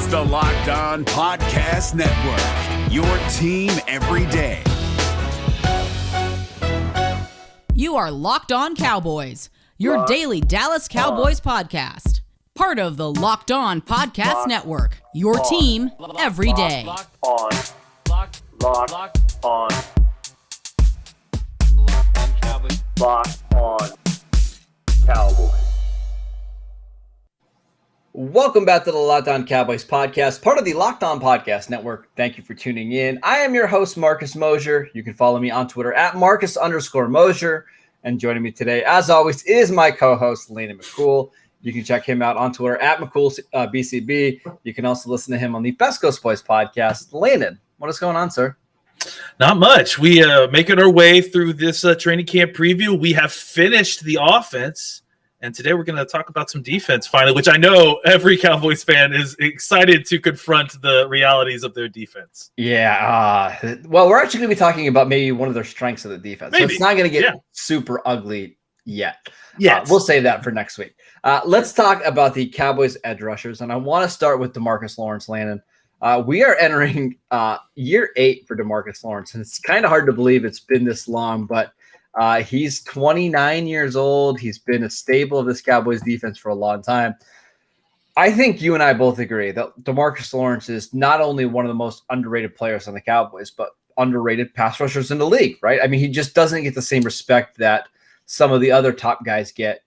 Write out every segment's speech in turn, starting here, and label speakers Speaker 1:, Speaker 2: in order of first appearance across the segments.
Speaker 1: the Locked On Podcast Network, your team every day.
Speaker 2: You are Locked On Cowboys, your daily Dallas Cowboys podcast. Part of the Locked On Podcast Network, your team every day.
Speaker 3: Locked On Cowboys. Locked On Cowboys.
Speaker 4: Welcome back to the Locked On Cowboys podcast, part of the Locked On Podcast Network. Thank you for tuning in. I am your host, Marcus Mosher. You can follow me on Twitter at Marcus_Mosher. And joining me today, as always, is my co-host, Landon McCool. You can check him out on Twitter at McCoolBCB. You can also listen to him on the Best Coast Boys podcast. Landon, what is going on, sir?
Speaker 5: Not much. We making our way through this training camp preview. We have finished the offense. And today we're going to talk about some defense finally, which I know every Cowboys fan is excited to confront the realities of their defense.
Speaker 4: Yeah. Well, we're actually going to be talking about maybe one of their strengths of the defense.
Speaker 5: Maybe.
Speaker 4: So it's not going to get super ugly yet.
Speaker 5: Yes.
Speaker 4: We'll save that for next week. Let's talk about the Cowboys edge rushers. And I want to start with DeMarcus Lawrence, Landon. We are entering year 8 for DeMarcus Lawrence. And it's kind of hard to believe it's been this long, but he's 29 years old. He's been a staple of this Cowboys defense for a long time. I think you and I both agree that DeMarcus Lawrence is not only one of the most underrated players on the Cowboys, but underrated pass rushers in the league, right? I mean, he just doesn't get the same respect that some of the other top guys get.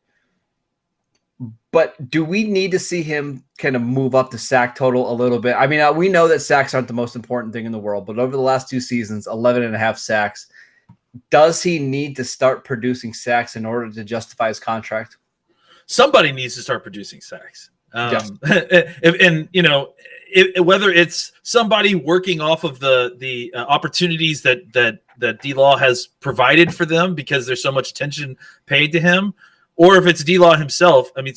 Speaker 4: But do we need to see him kind of move up the sack total a little bit? I mean, we know that sacks aren't the most important thing in the world, but over the last 2 seasons, 11.5 sacks. Does he need to start producing sacks in order to justify his contract?
Speaker 5: Somebody needs to start producing sacks.
Speaker 4: Yes.
Speaker 5: Whether it's somebody working off of the opportunities that D-Law has provided for them because there's so much attention paid to him, or if it's D-Law himself. I mean,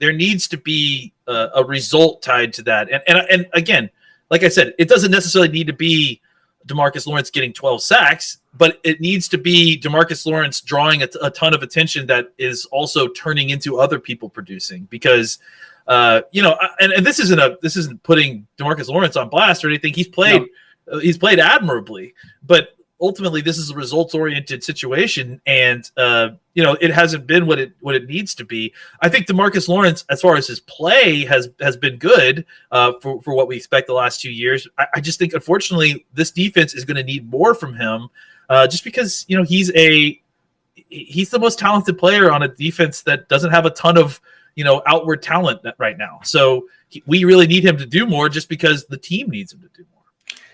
Speaker 5: there needs to be a result tied to that. And again, like I said, it doesn't necessarily need to be DeMarcus Lawrence getting 12 sacks, but it needs to be DeMarcus Lawrence drawing a ton of attention that is also turning into other people producing. Because, and this isn't putting DeMarcus Lawrence on blast or anything. He's played admirably, but ultimately this is a results-oriented situation, and it hasn't been what it needs to be. I think DeMarcus Lawrence, as far as his play, has been good for what we expect the last 2 years. I just think, unfortunately, this defense is going to need more from him, just because he's the most talented player on a defense that doesn't have a ton of outward talent right now. So we really need him to do more, just because the team needs him to do more.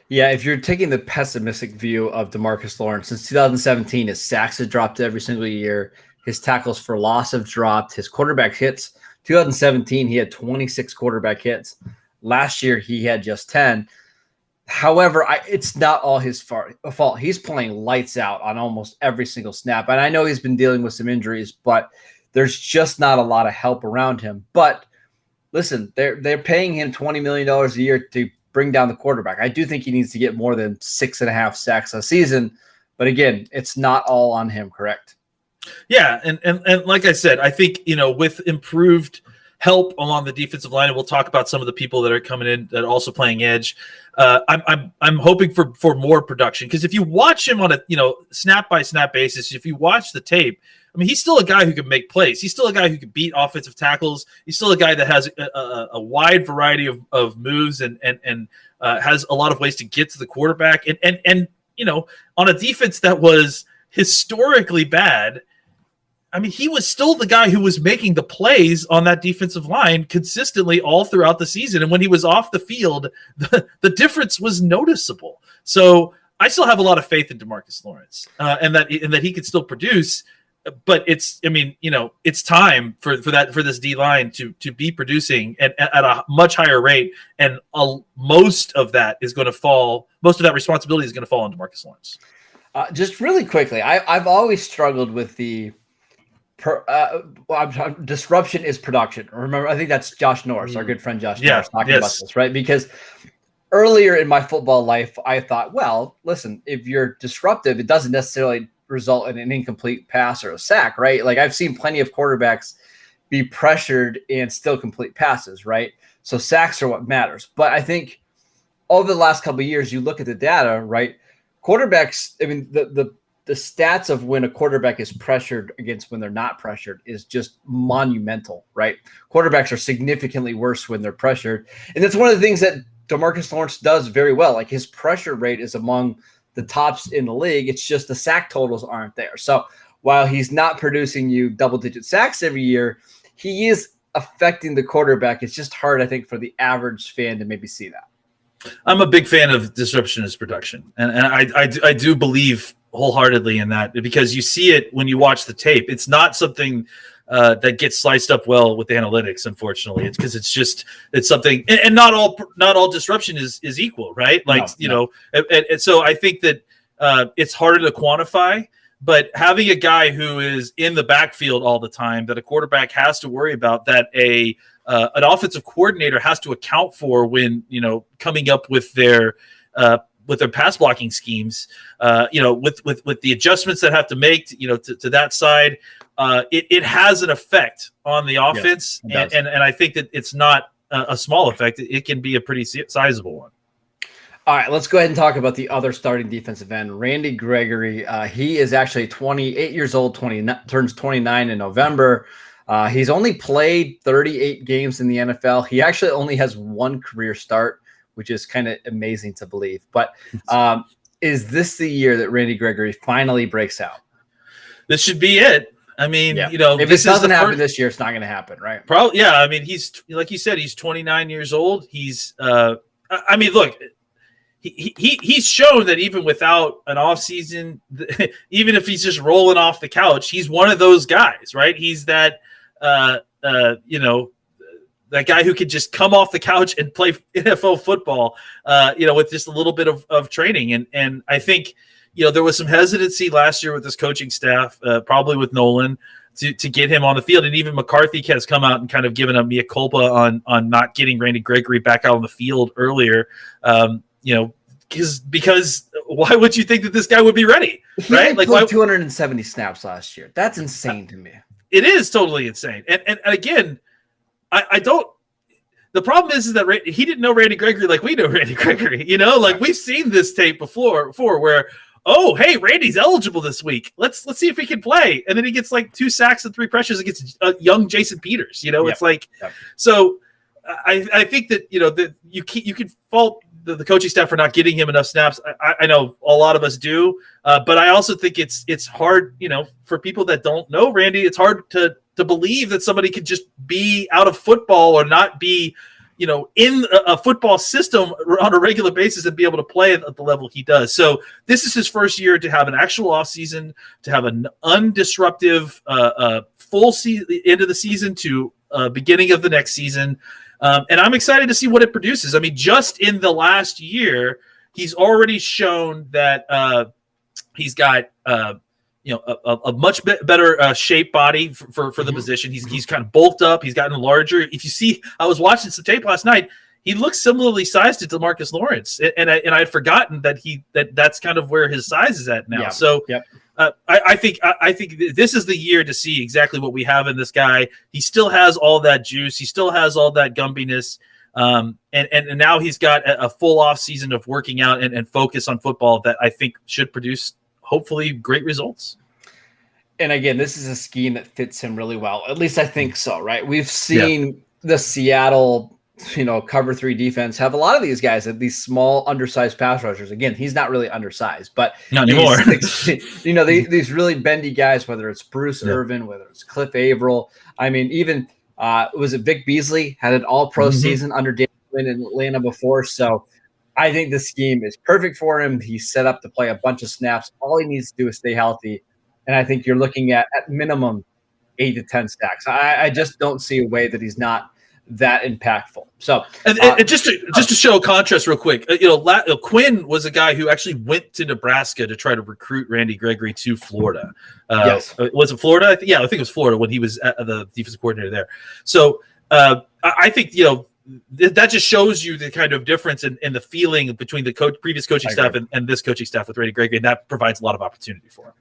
Speaker 4: Yeah, if you're taking the pessimistic view of DeMarcus Lawrence, since 2017, his sacks have dropped every single year. His tackles for loss have dropped. His quarterback hits, 2017, he had 26 quarterback hits. Last year, he had just 10. However, it's not all his fault. He's playing lights out on almost every single snap. And I know he's been dealing with some injuries, but there's just not a lot of help around him. But listen, they're paying him $20 million a year to bring down the quarterback. I do think he needs to get more than 6.5 sacks a season. But again, it's not all on him, correct?
Speaker 5: Yeah, and like I said, I think, with improved help along the defensive line, and we'll talk about some of the people that are coming in that are also playing edge. I'm hoping for more production, because if you watch him on a snap by snap basis, if you watch the tape, I mean, he's still a guy who can make plays. He's still a guy who can beat offensive tackles. He's still a guy that has a wide variety of moves and has a lot of ways to get to the quarterback. And on a defense that was historically bad, I mean, he was still the guy who was making the plays on that defensive line consistently all throughout the season. And when he was off the field, the difference was noticeable. So I still have a lot of faith in DeMarcus Lawrence and that he could still produce. But it's time for this D line to be producing at a much higher rate, and most of that responsibility is going to fall on DeMarcus Lawrence.
Speaker 4: Just really quickly, I've always struggled with the disruption is production. Remember, I think that's Josh Norris, our good friend Josh Norris, talking about this, right? Because earlier in my football life, I thought, well, listen, if you're disruptive, it doesn't necessarily result in an incomplete pass or a sack, right? Like, I've seen plenty of quarterbacks be pressured and still complete passes, right? So sacks are what matters. But I think over the last couple of years, you look at the data, right? Quarterbacks, I mean, the stats of when a quarterback is pressured against when they're not pressured is just monumental, right? Quarterbacks are significantly worse when they're pressured. And that's one of the things that DeMarcus Lawrence does very well. Like his pressure rate is among the tops in the league. It's just the sack totals aren't there. So while he's not producing you double-digit sacks every year, he is affecting the quarterback. It's just hard, I think, for the average fan to maybe see that.
Speaker 5: I'm a big fan of disruptionist production, and I do believe wholeheartedly in that, because you see it when you watch the tape. It's not something that gets sliced up well with analytics, unfortunately. It's because it's something, and not all disruption is equal, right? Like, and so I think that it's harder to quantify. But having a guy who is in the backfield all the time, that a quarterback has to worry about, that an offensive coordinator has to account for when, coming up with their pass blocking schemes, with the adjustments that have to make, to that side, it has an effect on the offense. Yes, and I think that it's not a small effect. It can be a pretty sizable one.
Speaker 4: All right, let's go ahead and talk about the other starting defensive end, Randy Gregory. He is actually 28 years old, turns 29 in November. He's only played 38 games in the NFL. He actually only has one career start, which is kind of amazing to believe. But is this the year that Randy Gregory finally breaks out?
Speaker 5: This should be it. I mean, if
Speaker 4: it doesn't happen this year, it's not going to happen, right?
Speaker 5: Probably, yeah. I mean, he's, like you said, he's 29 years old. He's, I mean, look, he's shown that even without an offseason, even if he's just rolling off the couch, he's one of those guys, right? He's that, that guy who could just come off the couch and play NFL football, with just a little bit of training. And I think, there was some hesitancy last year with this coaching staff, probably with Nolan, to get him on the field. And even McCarthy has come out and kind of given a mea culpa on not getting Randy Gregory back out on the field earlier. Because why would you think that this guy would be ready? Right?
Speaker 4: Like, why 270 snaps last year? That's insane to me.
Speaker 5: It is totally insane. And again, I don't. The problem is that he didn't know Randy Gregory like we know Randy Gregory. We've seen this tape before where, oh, hey, Randy's eligible this week. Let's see if he can play. And then he gets like 2 sacks and 3 pressures against young Jason Peters. It's like, so I think that that you can fault the coaching staff for not getting him enough snaps. I know a lot of us do, but I also think it's hard, for people that don't know Randy, it's hard to believe that somebody could just be out of football or not be, in a football system on a regular basis and be able to play at the level he does. So this is his first year to have an actual offseason, to have an undisruptive full end of the season to beginning of the next season. And I'm excited to see what it produces. I mean, just in the last year, he's already shown that he's got a much better shaped body for the position. He's kind of bulked up. He's gotten larger. If you see, I was watching some tape last night. He looks similarly sized to DeMarcus Lawrence, and I had forgotten that that's kind of where his size is at now. Yeah. So. Yep. I think this is the year to see exactly what we have in this guy. He still has all that juice. He still has all that gumpiness. And now he's got a full off season of working out and focus on football that I think should produce hopefully great results.
Speaker 4: And again, this is a scheme that fits him really well. At least I think so, right? We've seen the Seattle cover 3 defense have a lot of these guys, these small, undersized pass rushers. Again, he's not really undersized, but
Speaker 5: not anymore.
Speaker 4: These really bendy guys, whether it's Bruce Irvin, whether it's Cliff Averill. I mean, even was it Vic Beasley had an all-pro season under Dan Quinn in Atlanta before. So I think the scheme is perfect for him. He's set up to play a bunch of snaps. All he needs to do is stay healthy. And I think you're looking at minimum 8 to 10 stacks. I just don't see a way that he's not that impactful. So,
Speaker 5: and just to show a contrast real quick, Quinn was a guy who actually went to Nebraska to try to recruit Randy Gregory to Florida.
Speaker 4: Yes.
Speaker 5: Was it Florida? I think it was Florida when he was the defensive coordinator there. So I think, that just shows you the kind of difference in the feeling between the previous coaching staff and this coaching staff with Randy Gregory, and that provides a lot of opportunity for him.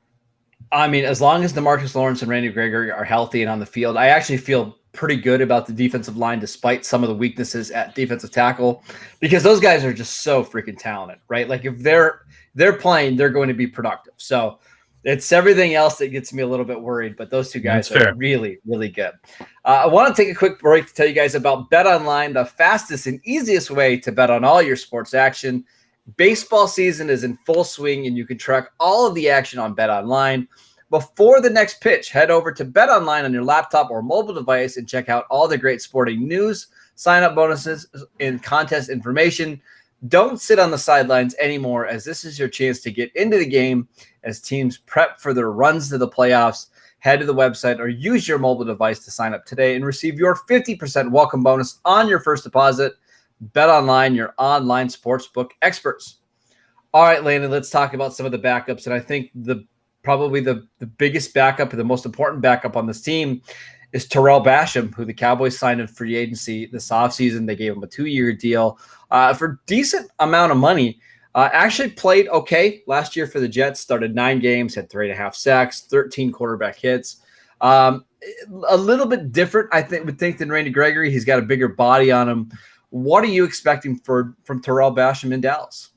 Speaker 4: I mean, as long as DeMarcus Lawrence and Randy Gregory are healthy and on the field, I actually feel pretty good about the defensive line, despite some of the weaknesses at defensive tackle, because those guys are just so freaking talented, right? Like if they're playing, they're going to be productive. So it's everything else that gets me a little bit worried, but those two guys are really, really good. I want to take a quick break to tell you guys about BetOnline, the fastest and easiest way to bet on all your sports action. Baseball season is in full swing, and you can track all of the action on BetOnline. Before the next pitch, head over to BetOnline on your laptop or mobile device and check out all the great sporting news, sign-up bonuses, and contest information. Don't sit on the sidelines anymore, as this is your chance to get into the game as teams prep for their runs to the playoffs. Head to the website or use your mobile device to sign up today and receive your 50% welcome bonus on your first deposit. BetOnline, your online sportsbook experts. All right, Landon, let's talk about some of the backups. And I think probably the biggest backup and the most important backup on this team is Terrell Basham, who the Cowboys signed in free agency this offseason. They gave him a 2-year deal for a decent amount of money. Actually played okay last year for the Jets, started 9 games, had 3.5 sacks, 13 quarterback hits. A little bit different, I would think, than Randy Gregory. He's got a bigger body on him. What are you expecting from Terrell Basham in Dallas?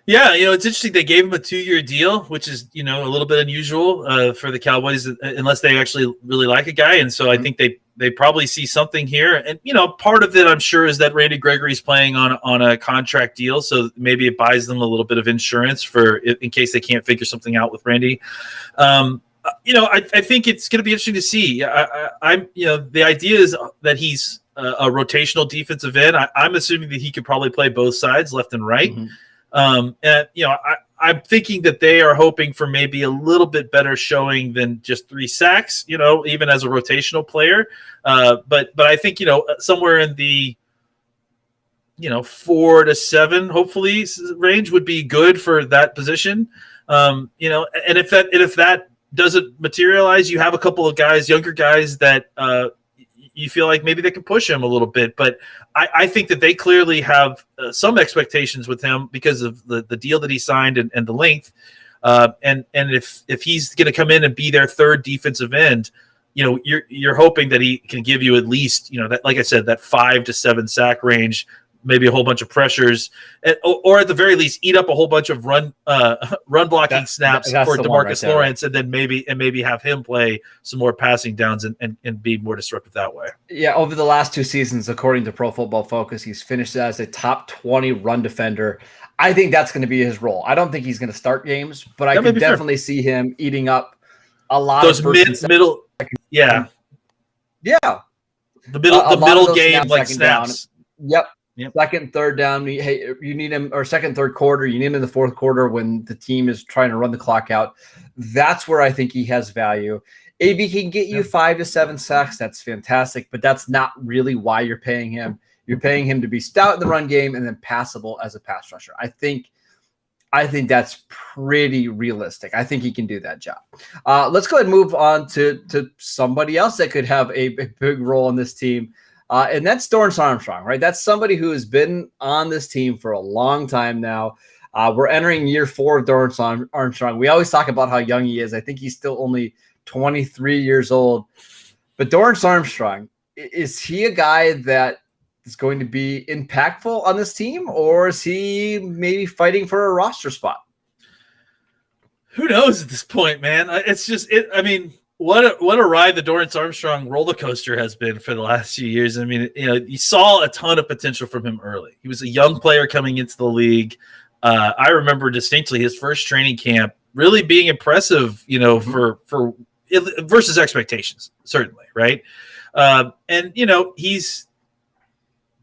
Speaker 5: Yeah, it's interesting. They gave him a 2-year deal, which is, a little bit unusual for the Cowboys, unless they actually really like a guy. And so I think they probably see something here. And, part of it, I'm sure, is that Randy Gregory's playing on a contract deal. So maybe it buys them a little bit of insurance in case they can't figure something out with Randy. I think it's going to be interesting to see. The idea is that he's a rotational defensive end. I'm assuming that he could probably play both sides, left and right. Mm-hmm. I'm thinking that they are hoping for maybe a little bit better showing than just 3 sacks, even as a rotational player. But I think, somewhere in the, 4 to 7, hopefully, range would be good for that position. And if that doesn't materialize, you have a couple of guys, younger guys that you feel like maybe they can push him a little bit. But I think that they clearly have some expectations with him because of the deal that he signed and the length. And if he's going to come in and be their third defensive end, you're hoping that he can give you at least, that, like I said, that 5 to 7 sack range, maybe a whole bunch of pressures, or at the very least eat up a whole bunch of run blocking snaps for DeMarcus Lawrence, and then maybe have him play some more passing downs and be more disruptive that way.
Speaker 4: Yeah, over the last 2 seasons, according to Pro Football Focus, he's finished as a top 20 run defender. I think that's going to be his role. I don't think he's going to start games, but I can definitely see him eating up a lot
Speaker 5: of those middle. Yeah. The middle game like snaps.
Speaker 4: Yep. Second, third down. You need him, or second, third quarter. You need him in the fourth quarter when the team is trying to run the clock out. That's where I think he has value. If he can get you 5 to 7 sacks, that's fantastic. But that's not really why you're paying him. You're paying him to be stout in the run game and then passable as a pass rusher. I think that's pretty realistic. I think he can do that job. Let's go ahead and move on to somebody else that could have a big role in this team. And that's Dorance Armstrong, right? That's somebody who has been on this team for a long time now. We're entering year 4 of Dorance Armstrong. We always talk about how young he is. I think he's still only 23 years old. But Dorance Armstrong, is he a guy that is going to be impactful on this team, or is he maybe fighting for a roster spot?
Speaker 5: Who knows at this point, man? It's just it. I mean, what a ride the Dorance Armstrong roller coaster has been for the last few years. I mean, you saw a ton of potential from him early. He was a young player coming into the league. I remember distinctly his first training camp really being impressive, for versus expectations, certainly, right? And he's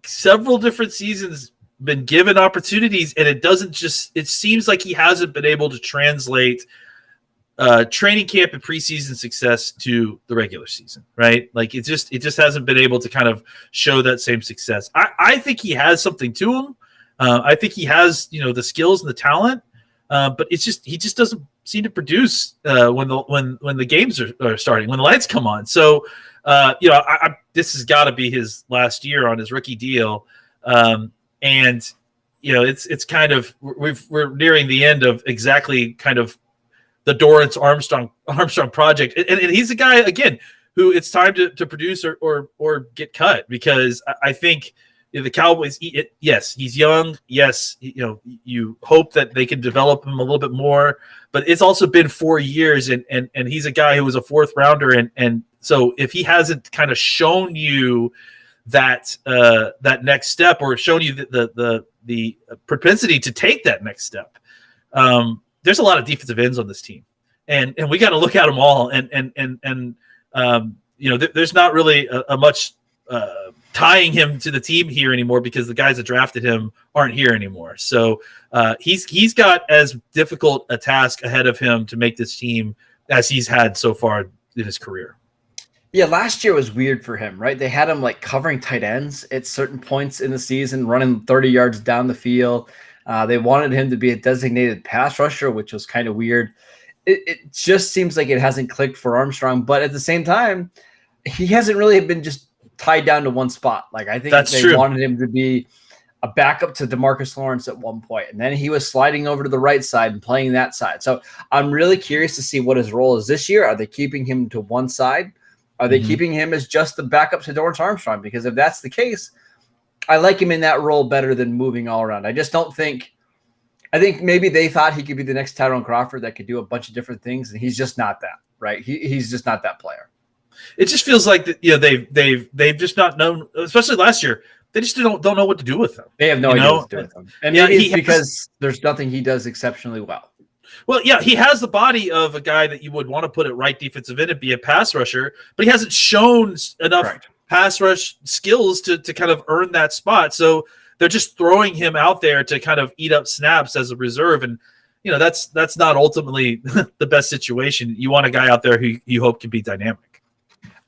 Speaker 5: several different seasons been given opportunities, and it seems like he hasn't been able to translate training camp and preseason success to the regular season, right? Like it just hasn't been able to kind of show that same success. I think he has something to him. I think he has, the skills and the talent, but he just doesn't seem to produce when the games are starting, when the lights come on. So, this has got to be his last year on his rookie deal, and it's kind of we're nearing the end of exactly kind of Dorance Armstrong project. And he's a guy, again, who it's time to produce or get cut, because I think the Cowboys, yes, he's young. Yes, you hope that they can develop him a little bit more, but it's also been 4 years, and he's a guy who was a 4th rounder. And so if he hasn't kind of shown you that next step, or shown you the propensity to take that next step, there's a lot of defensive ends on this team, and we got to look at them all. And there's not really a much tying him to the team here anymore, because the guys that drafted him aren't here anymore. So he's got as difficult a task ahead of him to make this team as he's had so far in his career.
Speaker 4: Yeah, last year was weird for him, right? They had him like covering tight ends at certain points in the season, running 30 yards down the field. They wanted him to be a designated pass rusher, which was kind of weird. It just seems like it hasn't clicked for Armstrong, but at the same time, he hasn't really been just tied down to one spot. Like, I think they wanted him to be a backup to DeMarcus Lawrence at one point, and then he was sliding over to the right side and playing that side. So I'm really curious to see what his role is this year. Are they keeping him to one side? Are they keeping him as just the backup to Dorance Armstrong? Because if that's the case, I like him in that role better than moving all around. I just don't think – I think maybe they thought he could be the next Tyrone Crawford that could do a bunch of different things, and he's just not that, right? He's just not that player.
Speaker 5: It just feels like that, they've just not known, especially last year. They just don't know what to do with him.
Speaker 4: They have no idea what to do with him. And it's because there's nothing he does exceptionally well.
Speaker 5: Well, yeah, he has the body of a guy that you would want to put at right defensive end and be a pass rusher, but he hasn't shown enough pass rush skills to kind of earn that spot. So they're just throwing him out there to kind of eat up snaps as a reserve. And, that's not ultimately the best situation. You want a guy out there who you hope can be dynamic.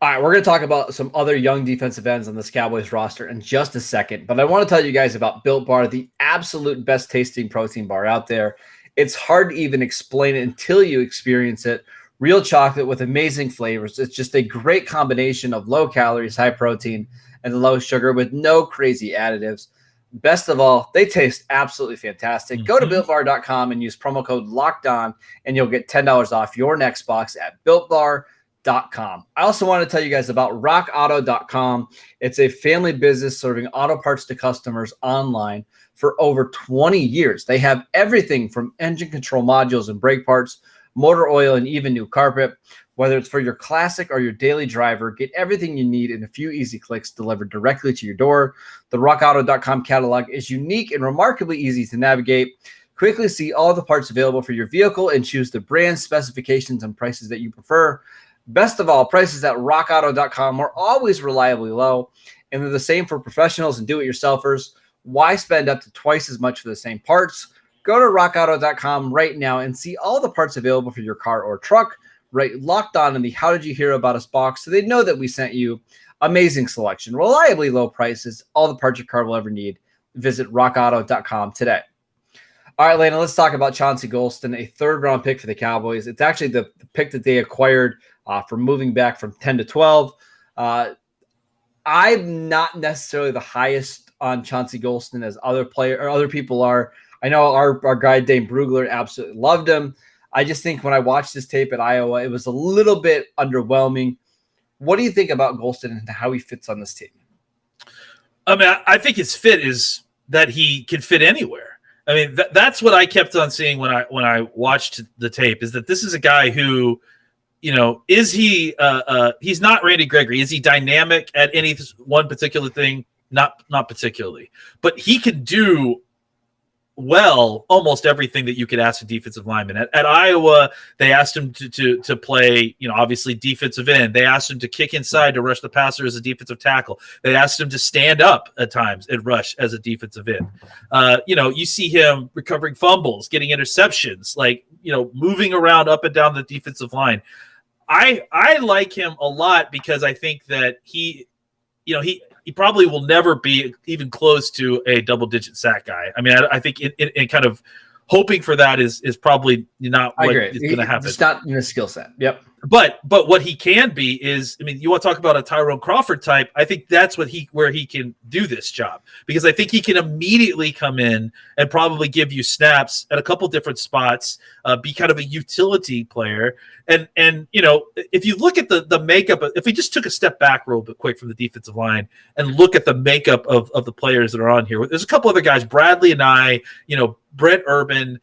Speaker 4: All right, we're going to talk about some other young defensive ends on this Cowboys roster in just a second, but I want to tell you guys about Built Bar, the absolute best tasting protein bar out there. It's hard to even explain it until you experience it. Real chocolate with amazing flavors. It's just a great combination of low calories, high protein, and low sugar with no crazy additives. Best of all, they taste absolutely fantastic. Go to BuiltBar.com and use promo code LOCKEDON, and you'll get $10 off your next box at BuiltBar.com. I also want to tell you guys about RockAuto.com. It's a family business serving auto parts to customers online for over 20 years. They have everything from engine control modules and brake parts, motor oil, and even new carpet. Whether it's for your classic or your daily driver, get everything you need in a few easy clicks delivered directly to your door. The RockAuto.com catalog is unique and remarkably easy to navigate. Quickly see all the parts available for your vehicle and choose the brand, specifications, and prices that you prefer. Best of all, prices at RockAuto.com are always reliably low, and they're the same for professionals and do-it-yourselfers. Why spend up to twice as much for the same parts? Go to rockauto.com right now and see all the parts available for your car or truck. Right, Locked On in the How Did You Hear About Us box, so they know that we sent you. Amazing selection, reliably low prices, all the parts your car will ever need. Visit rockauto.com today. All right, Lana, let's talk about Chauncey Golston, a third-round pick for the Cowboys. It's actually the pick that they acquired for moving back from 10 to 12. I'm not necessarily the highest on Chauncey Golston as other people are. I know our guy Dane Brugler absolutely loved him. I just think when I watched this tape at Iowa, it was a little bit underwhelming. What do you think about Golston and how he fits on this team?
Speaker 5: I mean, I think his fit is that he can fit anywhere. I mean, that's what I kept on seeing when I watched the tape, is that this is a guy who, is he he's not Randy Gregory. Is he dynamic at any one particular thing? Not particularly, but he can do well almost everything that you could ask a defensive lineman. At Iowa, they asked him to play, obviously defensive end. They asked him to kick inside to rush the passer as a defensive tackle. They asked him to stand up at times and rush as a defensive end. You see him recovering fumbles, getting interceptions, moving around up and down the defensive line. I like him a lot because I think that he probably will never be even close to a double-digit sack guy. I mean, I think in kind of hoping for that is probably not what is going to happen.
Speaker 4: It's not in his skill set. Yep.
Speaker 5: But what he can be is, I mean, you want to talk about a Tyrone Crawford type. I think that's where he can do this job, because I think he can immediately come in and probably give you snaps at a couple different spots, be kind of a utility player. And if you look at the makeup, if we just took a step back real bit quick from the defensive line and look at the makeup of the players that are on here, there's a couple other guys, Bradley and I, Brent Urban.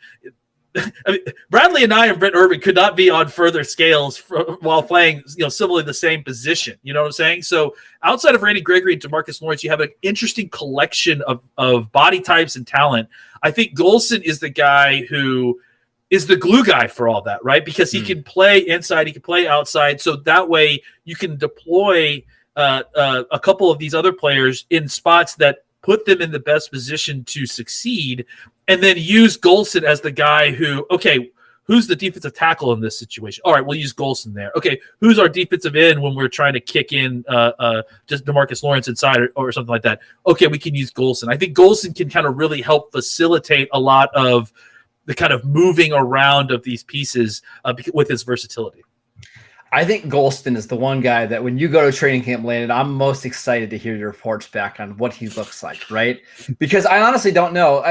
Speaker 5: I mean, Bradley and I and Brent Urban could not be on further scales while playing, similarly the same position. You know what I'm saying? So outside of Randy Gregory and DeMarcus Lawrence, you have an interesting collection of body types and talent. I think Golston is the guy who is the glue guy for all that, right? Because he can play inside, he can play outside. So that way you can deploy a couple of these other players in spots that put them in the best position to succeed, and then use Golston as the guy who, okay, who's the defensive tackle in this situation? All right, we'll use Golston there. Okay, who's our defensive end when we're trying to kick in just DeMarcus Lawrence inside or something like that? Okay, we can use Golston. I think Golston can kind of really help facilitate a lot of the kind of moving around of these pieces with his versatility.
Speaker 4: I think Golston is the one guy that when you go to training camp, Landon, I'm most excited to hear your reports back on what he looks like, right? Because I honestly don't know.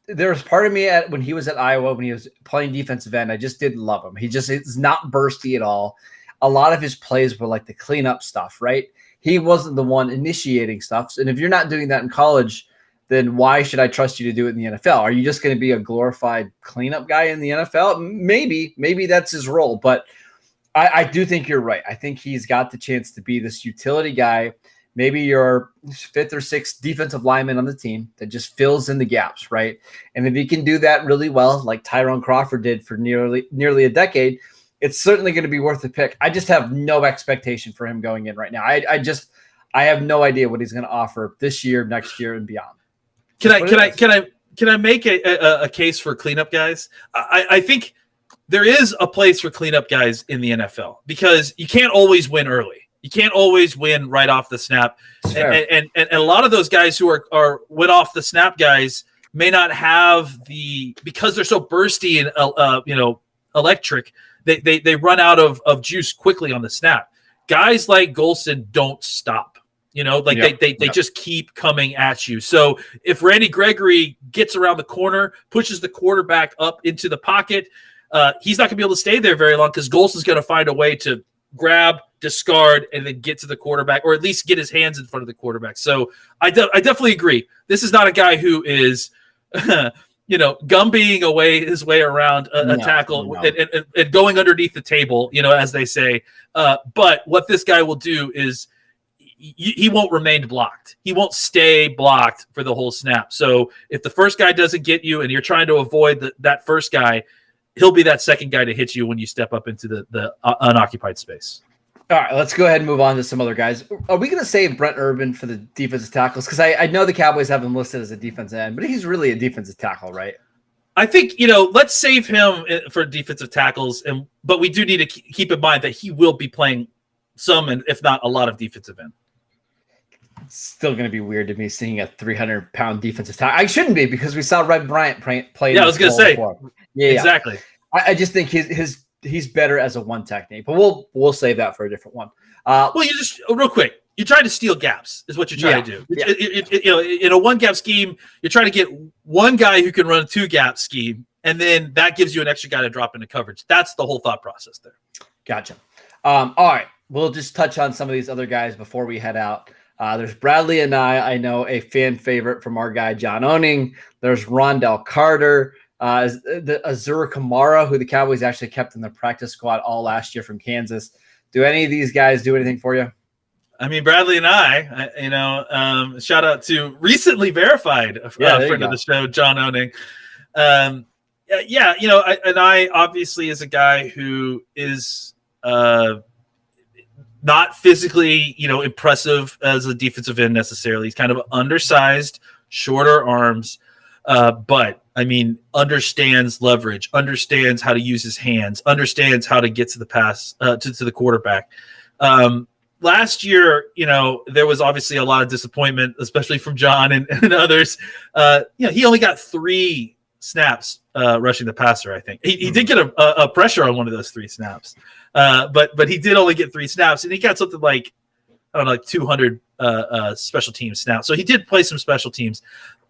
Speaker 4: There was part of me when he was at Iowa, when he was playing defensive end, I just didn't love him. He just is not bursty at all. A lot of his plays were like the cleanup stuff, right? He wasn't the one initiating stuff. And if you're not doing that in college, then why should I trust you to do it in the NFL? Are you just going to be a glorified cleanup guy in the NFL? Maybe that's his role, but I do think you're right. I think he's got the chance to be this utility guy, maybe your fifth or sixth defensive lineman on the team that just fills in the gaps, right? And if he can do that really well, like Tyrone Crawford did for nearly a decade, it's certainly going to be worth the pick. I just have no expectation for him going in right now. I have no idea what he's going to offer this year, next year, and beyond.
Speaker 5: Can I make a case for cleanup guys? I think there is a place for cleanup guys in the NFL, because you can't always win early. You can't always win right off the snap. And a lot of those guys who are win off the snap guys may not have because they're so bursty and electric, they run out of juice quickly on the snap. Guys like Golston don't stop. They just keep coming at you. So if Randy Gregory gets around the corner, pushes the quarterback up into the pocket, he's not going to be able to stay there very long, because Golston's going to find a way to grab, discard, and then get to the quarterback, or at least get his hands in front of the quarterback. So I definitely agree. This is not a guy who is, Gumbying his way around a tackle and going underneath the table, as they say. But what this guy will do is he won't remain blocked. He won't stay blocked for the whole snap. So if the first guy doesn't get you and you're trying to avoid that first guy, he'll be that second guy to hit you when you step up into the unoccupied space.
Speaker 4: All right, let's go ahead and move on to some other guys. Are we going to save Brent Urban for the defensive tackles? Because I know the Cowboys have him listed as a defensive end, but he's really a defensive tackle, right?
Speaker 5: I think, let's save him for defensive tackles, but we do need to keep in mind that he will be playing some, and if not a lot, of defensive end.
Speaker 4: It's still going to be weird to me seeing a 300-pound defensive tackle. I shouldn't be, because we saw Red Bryant play.
Speaker 5: Yeah, I was going to say.
Speaker 4: Yeah,
Speaker 5: exactly.
Speaker 4: I just think he's better as a one technique, but we'll save that for a different one.
Speaker 5: You just real quick. You're trying to steal gaps, is what you're trying to do. In a one gap scheme, you're trying to get one guy who can run a two gap scheme, and then that gives you an extra guy to drop into coverage. That's the whole thought process there.
Speaker 4: Gotcha. All right, we'll just touch on some of these other guys before we head out. There's Bradley and I know a fan favorite from our guy John Owning. There's Rondell Carter. The Azura Kamara, who the Cowboys actually kept in the practice squad all last year from Kansas. Do any of these guys do anything for you?
Speaker 5: I mean, Bradley and I, shout out to recently verified friend of the show, John Owning. I obviously is a guy who is not physically, impressive as a defensive end necessarily. He's kind of undersized, shorter arms, but understands leverage, understands how to use his hands, understands how to get to the pass to the quarterback. Last year, there was obviously a lot of disappointment, especially from John and others. He only got 3 snaps rushing the passer, I think. He did get a pressure on one of those 3 snaps. But he did only get 3 snaps, and he got something like, I don't know, like 200 special teams snaps. So he did play some special teams.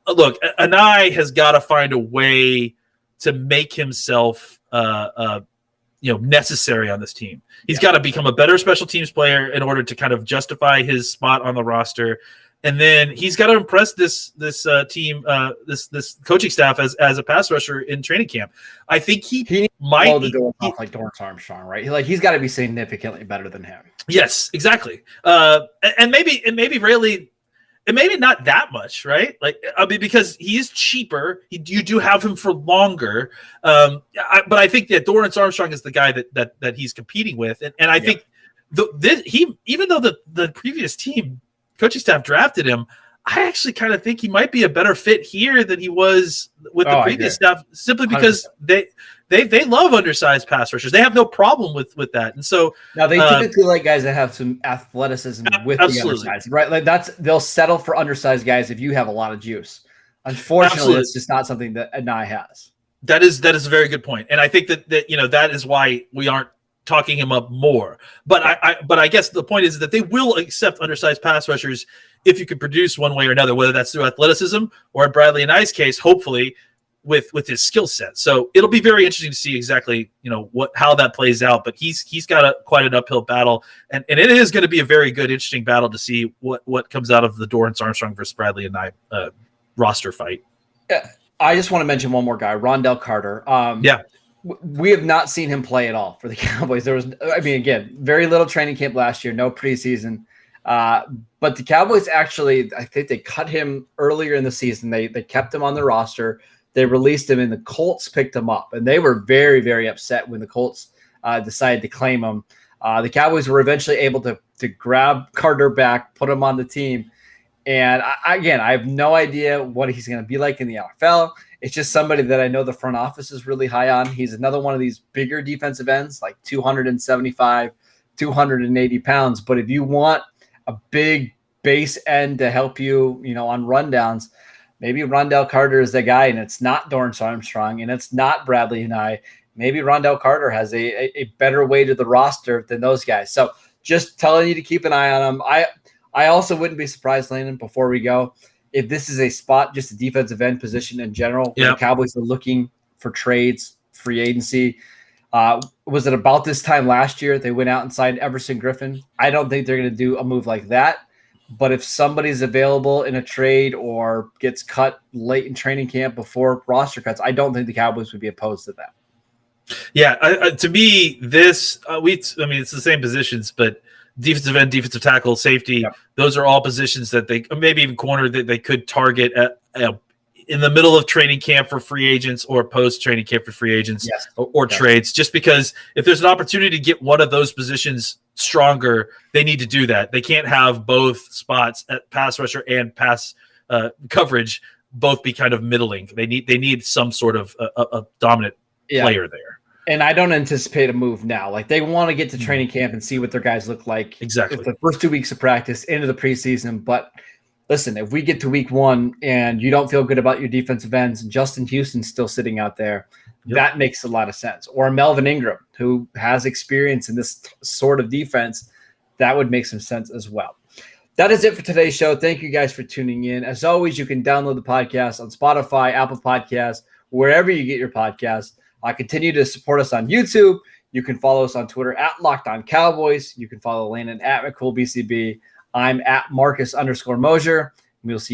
Speaker 5: Look, Anai has got to find a way to make himself necessary on this team. He's got to become a better special teams player in order to kind of justify his spot on the roster. And then he's got to impress this team, this coaching staff as a pass rusher in training camp. I think he might
Speaker 4: hold the door off like Dorance Armstrong, right? He's got to be significantly better than him.
Speaker 5: Yes, exactly. And maybe really, and maybe not that much, right? Like, I mean, because he is cheaper. You do have him for longer. But I think that Dorance Armstrong is the guy that he's competing with, and I think even though the previous team coaching staff drafted him, I actually kind of think he might be a better fit here than he was with the previous staff, simply because 100%. They love undersized pass rushers. They have no problem with that. And so
Speaker 4: now they typically like guys that have some athleticism with the undersized, right? Like they'll settle for undersized guys if you have a lot of juice. Unfortunately, it's just not something that Anai has.
Speaker 5: That is a very good point. And I think that that is why we aren't talking him up more. But I guess the point is that they will accept undersized pass rushers if you could produce one way or another, whether that's through athleticism or in Bradley Anai's case, hopefully with his skill set. So it'll be very interesting to see exactly, how that plays out. But he's got quite an uphill battle, and it is going to be a very good, interesting battle to see what comes out of the Dorance Armstrong versus Bradley Anai roster fight.
Speaker 4: I just want to mention one more guy, Rondell Carter. We have not seen him play at all for the Cowboys. Again, very little training camp last year, no preseason. But the Cowboys actually, I think they cut him earlier in the season. They kept him on the roster. They released him, and the Colts picked him up. And they were very, very upset when the Colts decided to claim him. The Cowboys were eventually able to grab Carter back, put him on the team. And I have no idea what he's going to be like in the NFL. It's just somebody that I know the front office is really high on. He's another one of these bigger defensive ends, like 275, 280 pounds. But if you want a big base end to help you, on rundowns, maybe Rondell Carter is the guy, and it's not Dorance Armstrong, and it's not Bradley Anai. Maybe Rondell Carter has a better way to the roster than those guys. So just telling you to keep an eye on him. I also wouldn't be surprised, Landon, before we go, if this is a spot, just a defensive end position in general, where the Cowboys are looking for trades, free agency. Was it about this time last year they went out and signed Everson Griffin? I don't think they're going to do a move like that. But if somebody's available in a trade or gets cut late in training camp before roster cuts, I don't think the Cowboys would be opposed to that.
Speaker 5: Yeah, to me, it's the same positions, but defensive end, defensive tackle, safety, those are all positions that they, maybe even corner, that they could target in the middle of training camp for free agents or post training camp for free agents or trades, just because if there's an opportunity to get one of those positions stronger, they need to do that. They can't have both spots at pass rusher and pass coverage both be kind of middling. They need some sort of a dominant player there.
Speaker 4: And I don't anticipate a move now. Like, they want to get to training camp and see what their guys look like.
Speaker 5: Exactly.
Speaker 4: The first 2 weeks of practice into the preseason. But listen, if we get to week 1 and you don't feel good about your defensive ends and Justin Houston's still sitting out there, that makes a lot of sense. Or Melvin Ingram, who has experience in this sort of defense, that would make some sense as well. That is it for today's show. Thank you guys for tuning in. As always, you can download the podcast on Spotify, Apple Podcasts, wherever you get your podcasts. Continue to support us on YouTube. You can follow us on Twitter at Locked On Cowboys. You can follow Landon at McCoolBCB. I'm at Marcus_Mosher. We'll see you